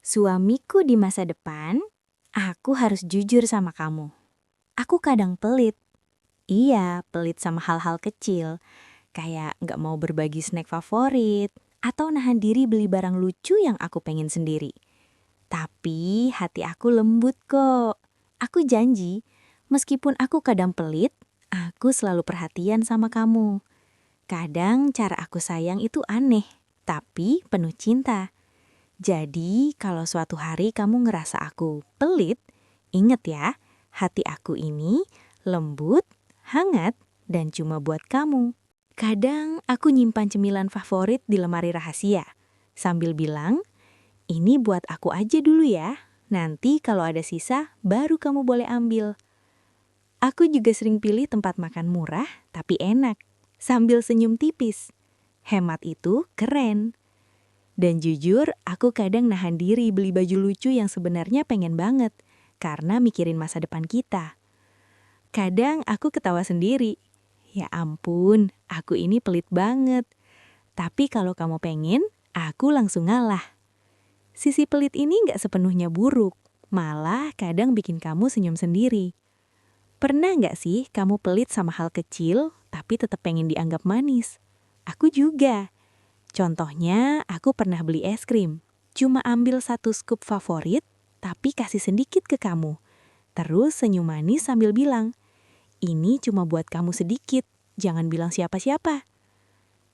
Suamiku di masa depan, aku harus jujur sama kamu. Aku kadang pelit. Iya, pelit sama hal-hal kecil. Kayak nggak mau berbagi snack favorit. Atau nahan diri beli barang lucu yang aku pengen sendiri. Tapi hati aku lembut kok. Aku janji, meskipun aku kadang pelit, aku selalu perhatian sama kamu. Kadang cara aku sayang itu aneh, tapi penuh cinta. Jadi, kalau suatu hari kamu ngerasa aku pelit, inget ya, hati aku ini lembut, hangat, dan cuma buat kamu. Kadang aku nyimpan cemilan favorit di lemari rahasia, sambil bilang, ini buat aku aja dulu ya, nanti kalau ada sisa, baru kamu boleh ambil. Aku juga sering pilih tempat makan murah, tapi enak, sambil senyum tipis. Hemat itu keren. Dan jujur, aku kadang nahan diri beli baju lucu yang sebenarnya pengen banget, karena mikirin masa depan kita. Kadang aku ketawa sendiri. Ya ampun, aku ini pelit banget. Tapi kalau kamu pengen, aku langsung ngalah. Sisi pelit ini nggak sepenuhnya buruk, malah kadang bikin kamu senyum sendiri. Pernah nggak sih kamu pelit sama hal kecil, tapi tetap pengen dianggap manis? Aku juga. Contohnya, aku pernah beli es krim. Cuma ambil satu scoop favorit, tapi kasih sedikit ke kamu. Terus senyum manis sambil bilang, ini cuma buat kamu sedikit, jangan bilang siapa-siapa.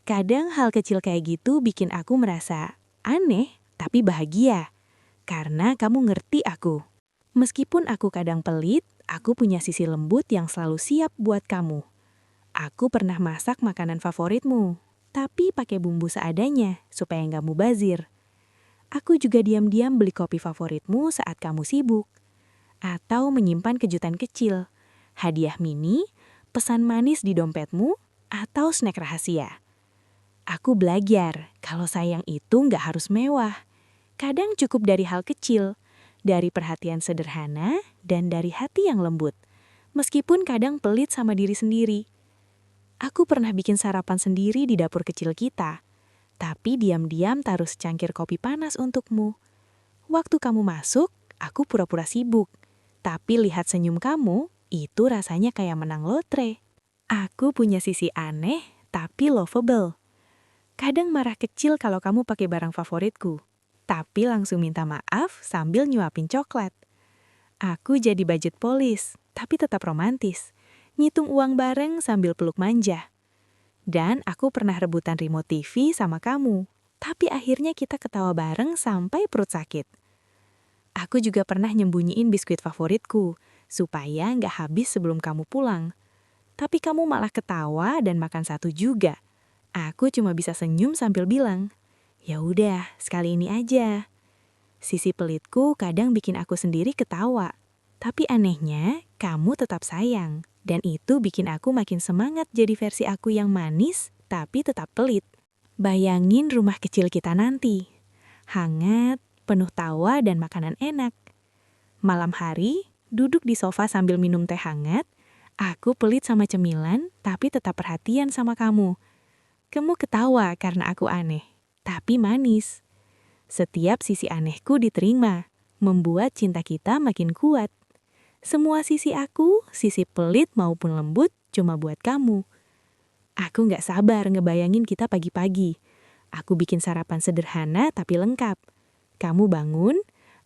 Kadang hal kecil kayak gitu bikin aku merasa aneh, tapi bahagia. Karena kamu ngerti aku. Meskipun aku kadang pelit, aku punya sisi lembut yang selalu siap buat kamu. Aku pernah masak makanan favoritmu, tapi pakai bumbu seadanya supaya nggak mubazir. Aku juga diam-diam beli kopi favoritmu saat kamu sibuk. Atau menyimpan kejutan kecil, hadiah mini, pesan manis di dompetmu, atau snack rahasia. Aku belajar kalau sayang itu nggak harus mewah. Kadang cukup dari hal kecil, dari perhatian sederhana, dan dari hati yang lembut. Meskipun kadang pelit sama diri sendiri. Aku pernah bikin sarapan sendiri di dapur kecil kita, tapi diam-diam taruh secangkir kopi panas untukmu. Waktu kamu masuk, aku pura-pura sibuk. Tapi lihat senyum kamu, itu rasanya kayak menang lotre. Aku punya sisi aneh, tapi lovable. Kadang marah kecil kalau kamu pakai barang favoritku, tapi langsung minta maaf sambil nyuapin coklat. Aku jadi budget polis, tapi tetap romantis. Ngitung uang bareng sambil peluk manja. Dan aku pernah rebutan remote TV sama kamu, tapi akhirnya kita ketawa bareng sampai perut sakit. Aku juga pernah nyembunyiin biskuit favoritku, supaya nggak habis sebelum kamu pulang. Tapi kamu malah ketawa dan makan satu juga. Aku cuma bisa senyum sambil bilang, ya udah, sekali ini aja. Sisi pelitku kadang bikin aku sendiri ketawa. Tapi anehnya, kamu tetap sayang. Dan itu bikin aku makin semangat jadi versi aku yang manis, tapi tetap pelit. Bayangin rumah kecil kita nanti. Hangat, penuh tawa dan makanan enak. Malam hari, duduk di sofa sambil minum teh hangat, aku pelit sama cemilan, tapi tetap perhatian sama kamu. Kamu ketawa karena aku aneh, tapi manis. Setiap sisi anehku diterima, membuat cinta kita makin kuat. Semua sisi aku, sisi pelit maupun lembut, cuma buat kamu. Aku nggak sabar ngebayangin kita pagi-pagi. Aku bikin sarapan sederhana tapi lengkap. Kamu bangun,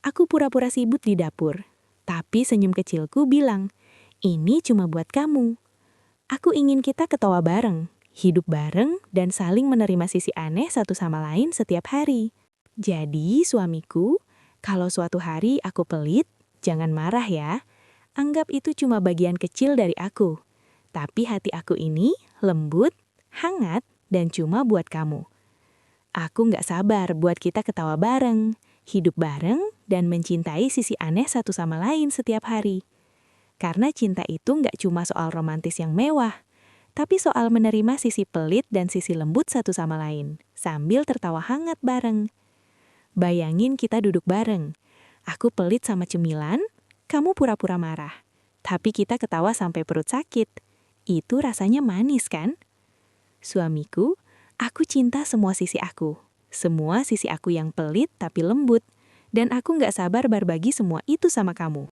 aku pura-pura sibuk di dapur. Tapi senyum kecilku bilang, ini cuma buat kamu. Aku ingin kita ketawa bareng, hidup bareng, dan saling menerima sisi aneh satu sama lain setiap hari. Jadi, suamiku, kalau suatu hari aku pelit, jangan marah ya. Anggap itu cuma bagian kecil dari aku. Tapi hati aku ini lembut, hangat, dan cuma buat kamu. Aku nggak sabar buat kita ketawa bareng, hidup bareng, dan mencintai sisi aneh satu sama lain setiap hari. Karena cinta itu nggak cuma soal romantis yang mewah, tapi soal menerima sisi pelit dan sisi lembut satu sama lain, sambil tertawa hangat bareng. Bayangin kita duduk bareng. Aku pelit sama cemilan, kamu pura-pura marah. Tapi kita ketawa sampai perut sakit. Itu rasanya manis kan? Suamiku, aku cinta semua sisi aku. Semua sisi aku yang pelit tapi lembut. Dan aku nggak sabar berbagi semua itu sama kamu.